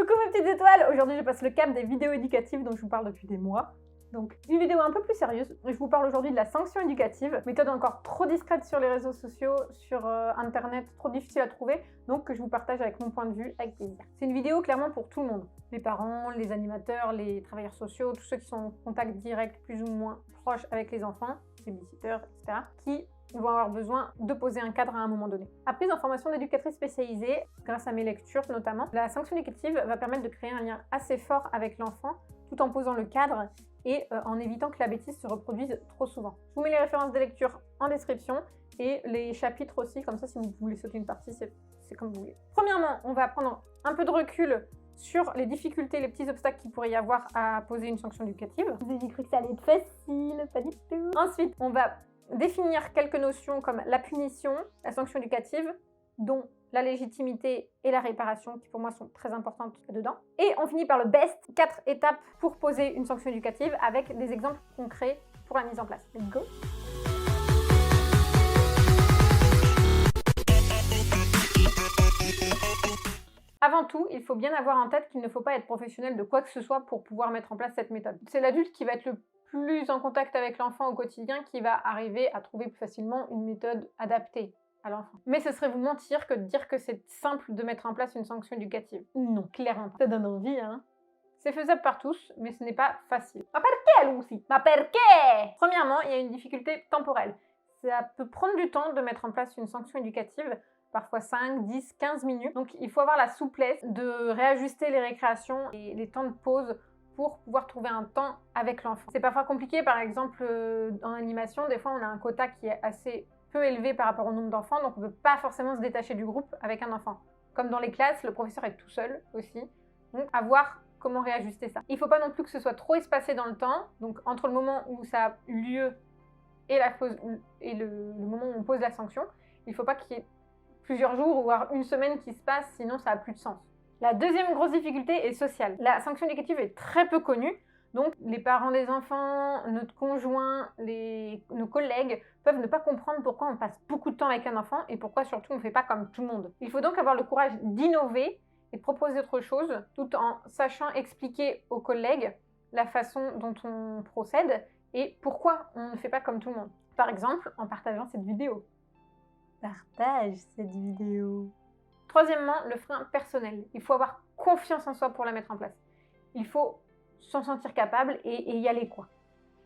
Coucou mes petites étoiles. Aujourd'hui je passe le cap des vidéos éducatives dont je vous parle depuis des mois. Donc une vidéo un peu plus sérieuse. Je vous parle aujourd'hui de la sanction éducative, méthode encore trop discrète sur les réseaux sociaux, sur internet, trop difficile à trouver, donc que je vous partage avec mon point de vue, avec plaisir. C'est une vidéo clairement pour tout le monde. Les parents, les animateurs, les travailleurs sociaux, tous ceux qui sont en contact direct plus ou moins proche avec les enfants, les babysitters, etc. qui vont avoir besoin de poser un cadre à un moment donné. Après les informations d'éducatrices spécialisées, grâce à mes lectures notamment, la sanction éducative va permettre de créer un lien assez fort avec l'enfant tout en posant le cadre et en évitant que la bêtise se reproduise trop souvent. Je vous mets les références des lectures en description et les chapitres aussi, comme ça si vous voulez sauter une partie, c'est comme vous voulez. Premièrement, on va prendre un peu de recul sur les difficultés, les petits obstacles qu'il pourrait y avoir à poser une sanction éducative. Vous avez cru que ça allait être facile, pas du tout. Ensuite, on va définir quelques notions comme la punition, la sanction éducative, dont la légitimité et la réparation, qui pour moi sont très importantes dedans. Et on finit par le best, 4 étapes pour poser une sanction éducative avec des exemples concrets pour la mise en place. Let's go! Avant tout, il faut bien avoir en tête qu'il ne faut pas être professionnel de quoi que ce soit pour pouvoir mettre en place cette méthode. C'est l'adulte qui va être le plus en contact avec l'enfant au quotidien qui va arriver à trouver plus facilement une méthode adaptée à l'enfant. Mais ce serait vous mentir que de dire que c'est simple de mettre en place une sanction éducative. Non, clairement pas. Ça donne envie, hein. C'est faisable par tous, mais ce n'est pas facile. Ma perché, Lucy? Ma perché? Premièrement, il y a une difficulté temporelle. Ça peut prendre du temps de mettre en place une sanction éducative, parfois 5, 10, 15 minutes. Donc il faut avoir la souplesse de réajuster les récréations et les temps de pause pour pouvoir trouver un temps avec l'enfant. C'est parfois compliqué, par exemple en animation, des fois on a un quota qui est assez peu élevé par rapport au nombre d'enfants, donc on ne peut pas forcément se détacher du groupe avec un enfant. Comme dans les classes, le professeur est tout seul aussi, donc à voir comment réajuster ça. Il ne faut pas non plus que ce soit trop espacé dans le temps, donc entre le moment où ça a eu lieu et, le moment où on pose la sanction, il ne faut pas qu'il y ait plusieurs jours, voire une semaine qui se passe, sinon ça n'a plus de sens. La deuxième grosse difficulté est sociale. La sanction éducative est très peu connue, donc les parents des enfants, notre conjoint, nos collègues peuvent ne pas comprendre pourquoi on passe beaucoup de temps avec un enfant et pourquoi surtout on ne fait pas comme tout le monde. Il faut donc avoir le courage d'innover et de proposer autre chose tout en sachant expliquer aux collègues la façon dont on procède et pourquoi on ne fait pas comme tout le monde. Par exemple, en partageant cette vidéo. Partage cette vidéo. Troisièmement, le frein personnel. Il faut avoir confiance en soi pour la mettre en place. Il faut s'en sentir capable et y aller quoi.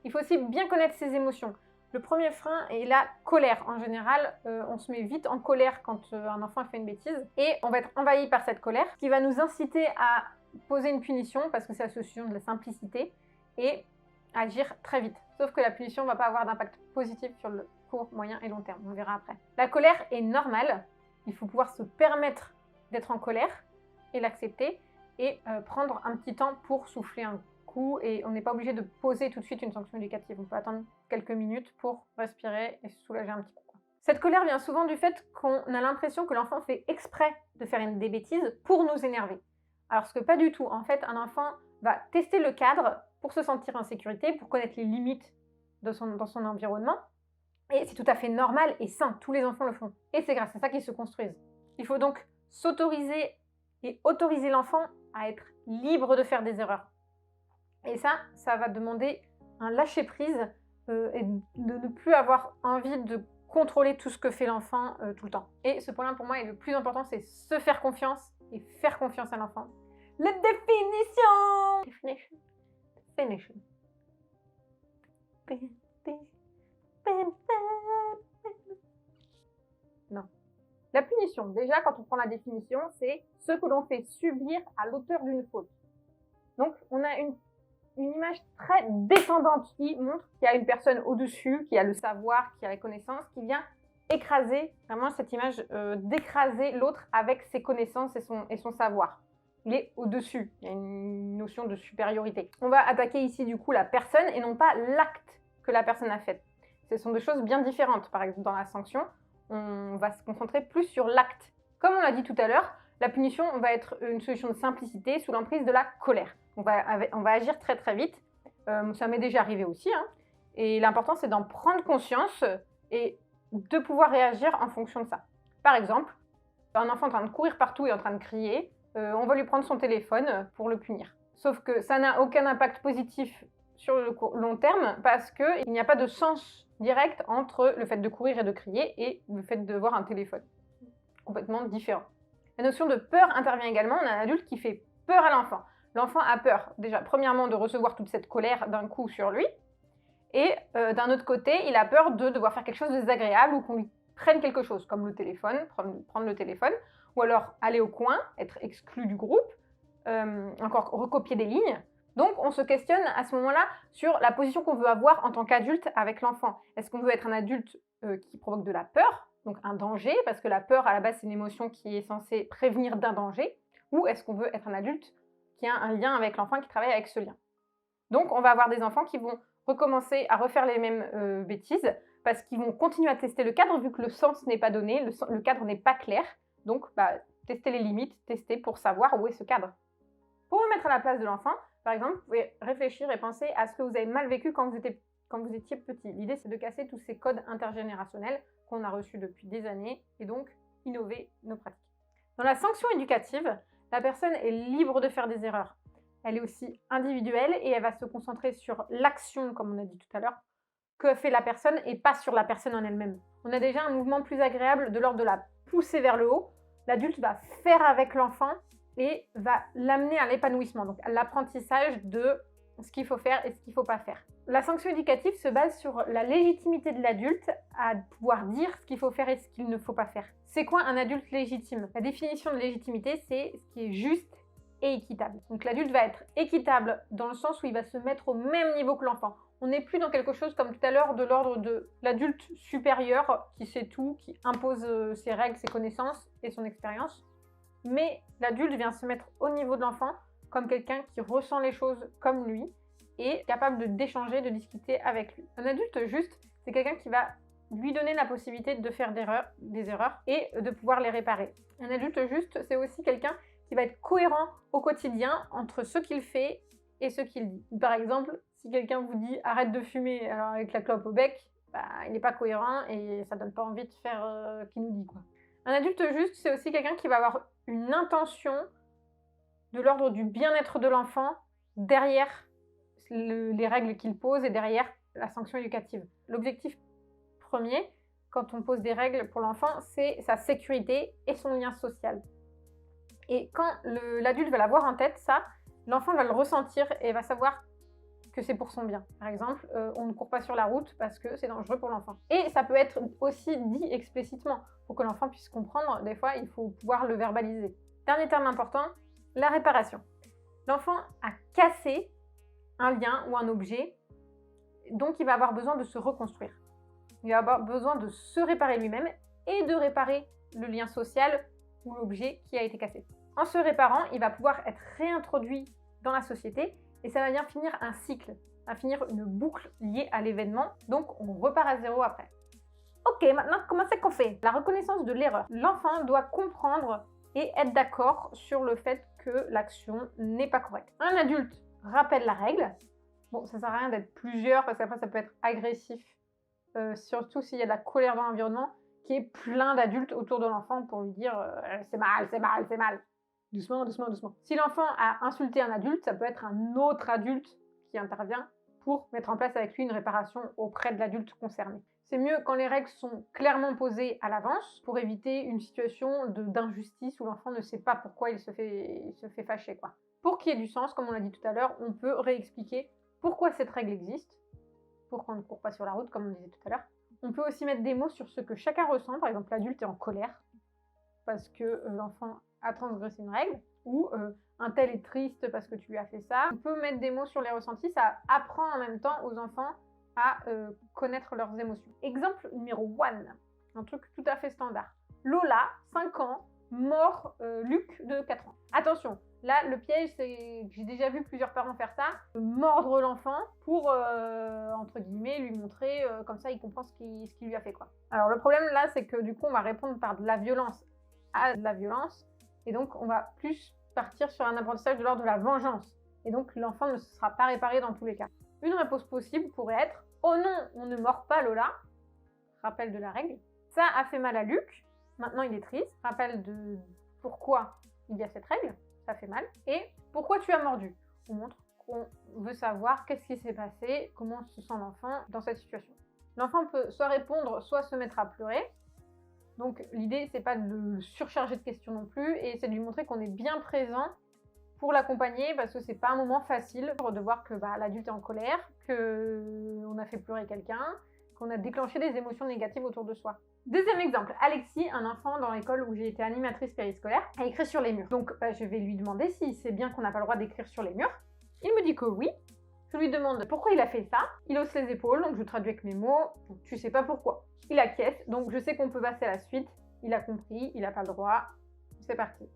Il faut aussi bien connaître ses émotions. Le premier frein est la colère. En général, on se met vite en colère quand un enfant fait une bêtise et on va être envahi par cette colère qui va nous inciter à poser une punition parce que c'est association de la simplicité et agir très vite. Sauf que la punition ne va pas avoir d'impact positif sur le court, moyen et long terme. On verra après. La colère est normale. Il faut pouvoir se permettre d'être en colère et l'accepter et prendre un petit temps pour souffler un coup et on n'est pas obligé de poser tout de suite une sanction éducative. On peut attendre quelques minutes pour respirer et se soulager un petit peu. Cette colère vient souvent du fait qu'on a l'impression que l'enfant fait exprès de faire des bêtises pour nous énerver. Alors que pas du tout. En fait, un enfant va tester le cadre pour se sentir en sécurité, pour connaître les limites dans son environnement. Et c'est tout à fait normal et sain, tous les enfants le font. Et c'est grâce à ça qu'ils se construisent. Il faut donc s'autoriser et autoriser l'enfant à être libre de faire des erreurs. Et ça va demander un lâcher-prise et de ne plus avoir envie de contrôler tout ce que fait l'enfant tout le temps. Et ce point-là pour moi est le plus important, c'est se faire confiance et faire confiance à l'enfant. La définition! Definition. Non. La punition, déjà quand on prend la définition, c'est ce que l'on fait subir à l'auteur d'une faute. Donc on a une image très descendante qui montre qu'il y a une personne au-dessus, qui a le savoir, qui a la connaissance, qui vient écraser, vraiment cette image d'écraser l'autre avec ses connaissances et son savoir. Il est au-dessus, il y a une notion de supériorité. On va attaquer ici du coup la personne et non pas l'acte que la personne a fait. Ce sont deux choses bien différentes. Par exemple, dans la sanction, on va se concentrer plus sur l'acte. Comme on l'a dit tout à l'heure, la punition va être une solution de simplicité sous l'emprise de la colère. On va agir très très vite. Ça m'est déjà arrivé aussi. Hein. Et l'important, c'est d'en prendre conscience et de pouvoir réagir en fonction de ça. Par exemple, un enfant en train de courir partout et en train de crier, on va lui prendre son téléphone pour le punir. Sauf que ça n'a aucun impact positif sur le long terme parce qu'il n'y a pas de sens direct entre le fait de courir et de crier et le fait de voir un téléphone. Complètement différent. La notion de peur intervient également. On a un adulte qui fait peur à l'enfant. L'enfant a peur, déjà, premièrement, de recevoir toute cette colère d'un coup sur lui. Et d'un autre côté, il a peur de devoir faire quelque chose de désagréable ou qu'on lui prenne quelque chose, comme le téléphone, prendre le téléphone, ou alors aller au coin, être exclu du groupe, encore recopier des lignes. Donc, on se questionne à ce moment-là sur la position qu'on veut avoir en tant qu'adulte avec l'enfant. Est-ce qu'on veut être un adulte qui provoque de la peur, donc un danger, parce que la peur, à la base, c'est une émotion qui est censée prévenir d'un danger, ou est-ce qu'on veut être un adulte qui a un lien avec l'enfant, qui travaille avec ce lien? Donc, on va avoir des enfants qui vont recommencer à refaire les mêmes bêtises, parce qu'ils vont continuer à tester le cadre, vu que le sens n'est pas donné, le cadre n'est pas clair. Donc, tester les limites, tester pour savoir où est ce cadre. Pour vous mettre à la place de l'enfant, par exemple, vous pouvez réfléchir et penser à ce que vous avez mal vécu quand vous étiez petit. L'idée, c'est de casser tous ces codes intergénérationnels qu'on a reçus depuis des années et donc innover nos pratiques. Dans la sanction éducative, la personne est libre de faire des erreurs. Elle est aussi individuelle et elle va se concentrer sur l'action, comme on a dit tout à l'heure, que fait la personne et pas sur la personne en elle-même. On a déjà un mouvement plus agréable de l'ordre de la pousser vers le haut. L'adulte va faire avec l'enfant et va l'amener à l'épanouissement, donc à l'apprentissage de ce qu'il faut faire et ce qu'il ne faut pas faire. La sanction éducative se base sur la légitimité de l'adulte à pouvoir dire ce qu'il faut faire et ce qu'il ne faut pas faire. C'est quoi un adulte légitime? La définition de légitimité, c'est ce qui est juste et équitable. Donc l'adulte va être équitable dans le sens où il va se mettre au même niveau que l'enfant. On n'est plus dans quelque chose comme tout à l'heure de l'ordre de l'adulte supérieur qui sait tout, qui impose ses règles, ses connaissances et son expérience. Mais l'adulte vient se mettre au niveau de l'enfant comme quelqu'un qui ressent les choses comme lui et capable d'échanger, de discuter avec lui. Un adulte juste, c'est quelqu'un qui va lui donner la possibilité de faire des erreurs et de pouvoir les réparer. Un adulte juste, c'est aussi quelqu'un qui va être cohérent au quotidien entre ce qu'il fait et ce qu'il dit. Par exemple, si quelqu'un vous dit « arrête de fumer » alors avec la clope au bec, il n'est pas cohérent et ça donne pas envie de faire ce qu'il nous dit, quoi. Un adulte juste, c'est aussi quelqu'un qui va avoir une intention de l'ordre du bien-être de l'enfant derrière les règles qu'il pose et derrière la sanction éducative. L'objectif premier, quand on pose des règles pour l'enfant, c'est sa sécurité et son lien social. Et quand l'adulte va l'avoir en tête, ça, l'enfant va le ressentir et va savoir que c'est pour son bien. Par exemple, on ne court pas sur la route parce que c'est dangereux pour l'enfant. Et ça peut être aussi dit explicitement. Pour que l'enfant puisse comprendre, des fois, il faut pouvoir le verbaliser. Dernier terme important, la réparation. L'enfant a cassé un lien ou un objet, donc il va avoir besoin de se reconstruire. Il va avoir besoin de se réparer lui-même et de réparer le lien social ou l'objet qui a été cassé. En se réparant, il va pouvoir être réintroduit dans la société et ça va bien finir un cycle, ça va finir une boucle liée à l'événement, donc on repart à zéro après. Ok, maintenant, comment c'est qu'on fait? La reconnaissance de l'erreur. L'enfant doit comprendre et être d'accord sur le fait que l'action n'est pas correcte. Un adulte rappelle la règle. Bon, ça sert à rien d'être plusieurs parce qu'après ça peut être agressif, surtout s'il y a de la colère dans l'environnement, qui est plein d'adultes autour de l'enfant pour lui dire c'est mal, c'est mal, c'est mal. Doucement, doucement, doucement. Si l'enfant a insulté un adulte, ça peut être un autre adulte qui intervient pour mettre en place avec lui une réparation auprès de l'adulte concerné. C'est mieux quand les règles sont clairement posées à l'avance pour éviter une situation d'injustice où l'enfant ne sait pas pourquoi il se fait fâcher, quoi. Pour qu'il y ait du sens, comme on l'a dit tout à l'heure, on peut réexpliquer pourquoi cette règle existe, pourquoi on ne court pas sur la route, comme on disait tout à l'heure. On peut aussi mettre des mots sur ce que chacun ressent. Par exemple, l'adulte est en colère parce que l'enfant a transgressé une règle, ou un tel est triste parce que tu lui as fait ça. On peut mettre des mots sur les ressentis, ça apprend en même temps aux enfants à connaître leurs émotions. Exemple numéro 1, un truc tout à fait standard. Lola, 5 ans, mord Luc de 4 ans. Attention, là le piège c'est que j'ai déjà vu plusieurs parents faire ça, mordre l'enfant pour, entre guillemets, lui montrer, comme ça il comprend ce qu'il lui a fait, quoi. Alors le problème là c'est que du coup on va répondre par de la violence à de la violence, et donc on va plus partir sur un apprentissage de l'ordre de la vengeance, et donc l'enfant ne se sera pas réparé dans tous les cas. Une réponse possible pourrait être « Oh non, on ne mord pas Lola », rappel de la règle. Ça a fait mal à Luc, maintenant il est triste, rappel de pourquoi il y a cette règle. ça fait mal. Et pourquoi tu as mordu? On montre qu'on veut savoir qu'est-ce qui s'est passé, comment se sent l'enfant dans cette situation. L'enfant peut soit répondre, soit se mettre à pleurer. Donc l'idée, c'est pas de le surcharger de questions non plus, et c'est de lui montrer qu'on est bien présent pour l'accompagner, parce que c'est pas un moment facile de voir que l'adulte est en colère, qu'on a fait pleurer quelqu'un, qu'on a déclenché des émotions négatives autour de soi. Deuxième exemple, Alexis, un enfant dans l'école où j'ai été animatrice périscolaire, a écrit sur les murs. Donc je vais lui demander s'il sait bien qu'on n'a pas le droit d'écrire sur les murs. Il me dit que oui. Je lui demande pourquoi il a fait ça. Il hausse les épaules, donc je traduis avec mes mots. Donc, tu sais pas pourquoi. Il acquiesce, donc je sais qu'on peut passer à la suite. Il a compris, il n'a pas le droit. C'est parti.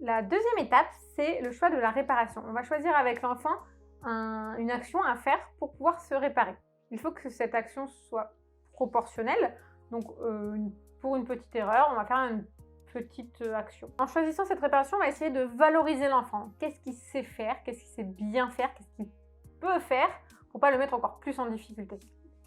La deuxième étape, c'est le choix de la réparation. On va choisir avec l'enfant une action à faire pour pouvoir se réparer. Il faut que cette action soit proportionnelle. Donc pour une petite erreur, on va faire une petite action. En choisissant cette réparation, on va essayer de valoriser l'enfant. Qu'est-ce qu'il sait faire? Qu'est-ce qu'il sait bien faire? Qu'est-ce qu'il peut faire pour pas le mettre encore plus en difficulté?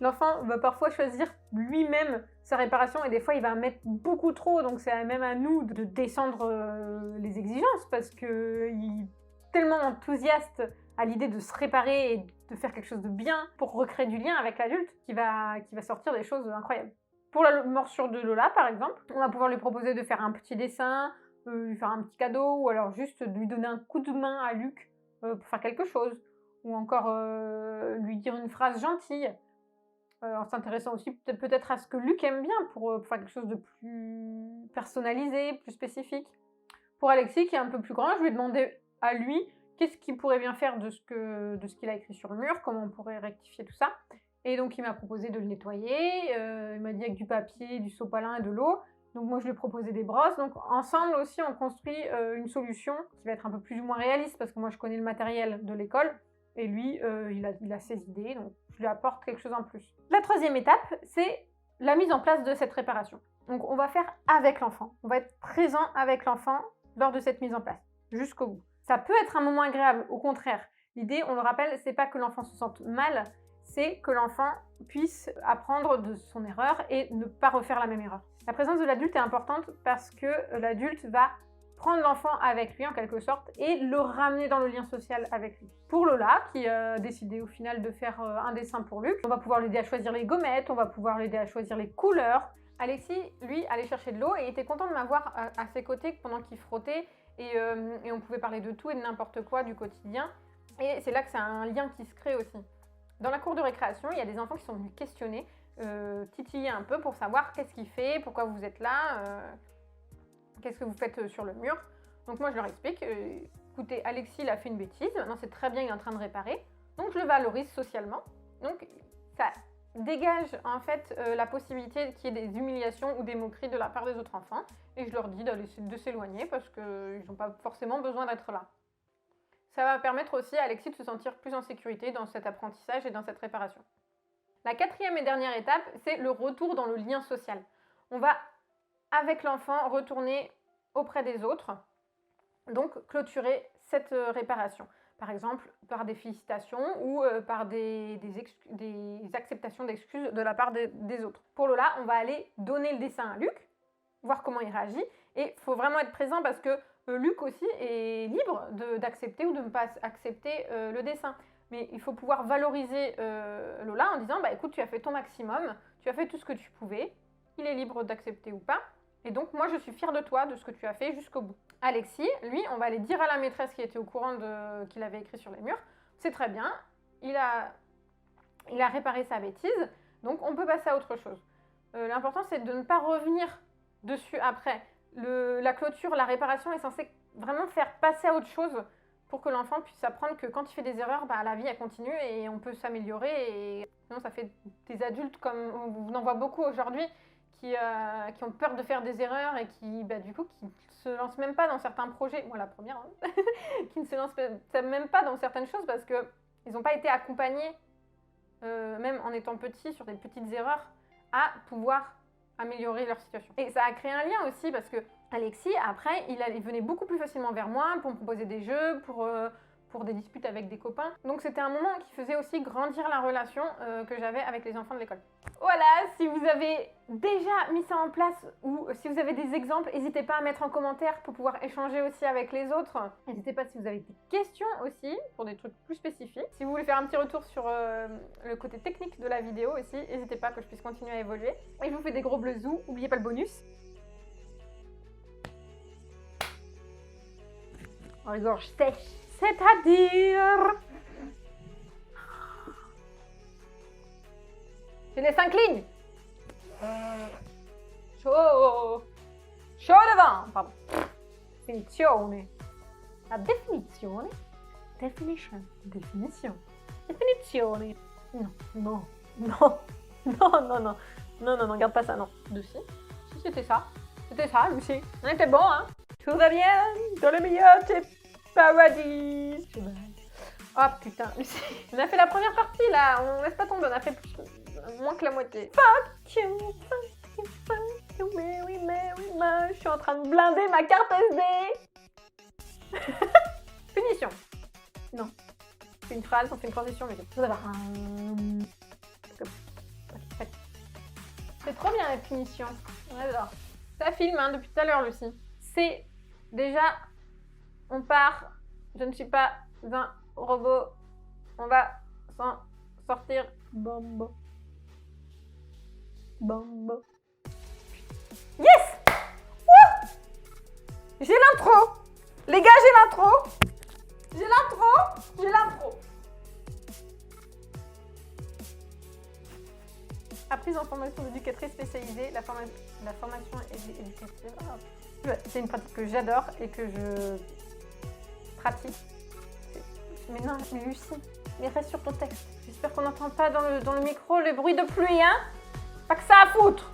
L'enfant va parfois choisir lui-même sa réparation et des fois il va mettre beaucoup trop, donc c'est même à nous de descendre les exigences parce qu'il est tellement enthousiaste à l'idée de se réparer et de faire quelque chose de bien pour recréer du lien avec l'adulte qui va sortir des choses incroyables. Pour la morsure de Lola par exemple, on va pouvoir lui proposer de faire un petit dessin, lui faire un petit cadeau ou alors juste de lui donner un coup de main à Luc pour faire quelque chose ou encore lui dire une phrase gentille. En s'intéressant aussi peut-être à ce que Luc aime bien pour faire quelque chose de plus personnalisé, plus spécifique. Pour Alexis, qui est un peu plus grand, je lui ai demandé à lui qu'est-ce qu'il pourrait bien faire de ce qu'il a écrit sur le mur, comment on pourrait rectifier tout ça. Et donc il m'a proposé de le nettoyer, il m'a dit avec du papier, du sopalin et de l'eau. Donc moi je lui ai proposé des brosses. Donc ensemble aussi on construit une solution qui va être un peu plus ou moins réaliste parce que moi je connais le matériel de l'école. Et lui, il a ses idées, donc je lui apporte quelque chose en plus. La troisième étape, c'est la mise en place de cette réparation. Donc on va faire avec l'enfant. On va être présent avec l'enfant lors de cette mise en place, jusqu'au bout. Ça peut être un moment agréable, au contraire. L'idée, on le rappelle, c'est pas que l'enfant se sente mal, c'est que l'enfant puisse apprendre de son erreur et ne pas refaire la même erreur. La présence de l'adulte est importante parce que l'adulte va prendre l'enfant avec lui en quelque sorte et le ramener dans le lien social avec lui. Pour Lola, qui a décidé au final de faire un dessin pour Luc, on va pouvoir l'aider à choisir les gommettes, on va pouvoir l'aider à choisir les couleurs. Alexis, lui, allait chercher de l'eau et était content de m'avoir à ses côtés pendant qu'il frottait et on pouvait parler de tout et de n'importe quoi du quotidien. Et c'est là que c'est un lien qui se crée aussi. Dans la cour de récréation, il y a des enfants qui sont venus questionner, titiller un peu pour savoir qu'est-ce qu'il fait, pourquoi vous êtes là, qu'est-ce que vous faites sur le mur. Donc moi je leur explique, écoutez, Alexis il a fait une bêtise, maintenant c'est très bien, il est en train de réparer, donc je le valorise socialement. Donc ça dégage en fait la possibilité qu'il y ait des humiliations ou des moqueries de la part des autres enfants, et je leur dis de s'éloigner parce qu'ils n'ont pas forcément besoin d'être là. Ça va permettre aussi à Alexis de se sentir plus en sécurité dans cet apprentissage et dans cette réparation. La quatrième et dernière étape, c'est le retour dans le lien social. On va, avec l'enfant, retourner auprès des autres, donc clôturer cette réparation. Par exemple, par des félicitations ou par des acceptations d'excuses de la part des autres. Pour Lola, on va aller donner le dessin à Luc, voir comment il réagit, et il faut vraiment être présent parce que Luc aussi est libre d'accepter ou de ne pas accepter le dessin. Mais il faut pouvoir valoriser Lola en disant écoute, tu as fait ton maximum, tu as fait tout ce que tu pouvais, il est libre d'accepter ou pas, et donc moi je suis fière de toi, de ce que tu as fait jusqu'au bout. Alexis, lui, on va aller dire à la maîtresse qui était au courant qu'il avait écrit sur les murs, c'est très bien, il a réparé sa bêtise, donc on peut passer à autre chose. L'important c'est de ne pas revenir dessus après. La clôture, la réparation est censée vraiment faire passer à autre chose pour que l'enfant puisse apprendre que quand il fait des erreurs, la vie elle continue et on peut s'améliorer. Et sinon ça fait des adultes comme on en voit beaucoup aujourd'hui qui ont peur de faire des erreurs et qui du coup qui se lancent même pas dans certains projets. Moi la première, hein, qui ne se lancent même pas dans certaines choses parce que ils n'ont pas été accompagnés, même en étant petits, sur des petites erreurs, à pouvoir améliorer leur situation. Et ça a créé un lien aussi parce que Alexis, après, il venait beaucoup plus facilement vers moi pour me proposer des jeux, pour pour des disputes avec des copains. Donc c'était un moment qui faisait aussi grandir la relation que j'avais avec les enfants de l'école. Voilà, si vous avez déjà mis ça en place ou si vous avez des exemples, n'hésitez pas à mettre en commentaire pour pouvoir échanger aussi avec les autres. N'hésitez pas si vous avez des questions aussi pour des trucs plus spécifiques. Si vous voulez faire un petit retour sur le côté technique de la vidéo aussi, n'hésitez pas que je puisse continuer à évoluer. Et je vous fais des gros bisous, n'oubliez pas le bonus. En gorge sèche, c'est-à-dire... J'ai les 5 lignes. Chaud. Chaud devant. Pardon. Definizione. La definizione. Definition. Définition. Definizione. Non, non, non, non, non, non. Non, non, non, garde pas ça, non. Si, c'était ça. C'était ça, Lucie. On était bon, hein. Tout va bien dans le milieu des paradis. Oh putain, Lucie. On a fait la première partie, là. On laisse pas tomber, on a fait moins que la moitié. Fuck you, Mary, Mary, Mary. Je suis en train de blinder ma carte SD. Punition. Non. C'est une phrase, on fait une transition, mais c'est trop bien la punition. On adore. Ça filme hein, depuis tout à l'heure, Lucie. C'est déjà, on part. Je ne suis pas un robot. On va s'en sortir. Bombo. Bombo. Yes! Wouh! J'ai l'intro! Les gars, j'ai l'intro! J'ai l'intro! J'ai l'intro! Apprise en formation d'éducatrice spécialisée, la formation éducative. Oh. C'est une pratique que j'adore et que je pratique. Mais non, mais Lucie, mais reste sur ton texte. J'espère qu'on n'entend pas dans le micro le bruit de pluie, hein? Pas que ça à foutre!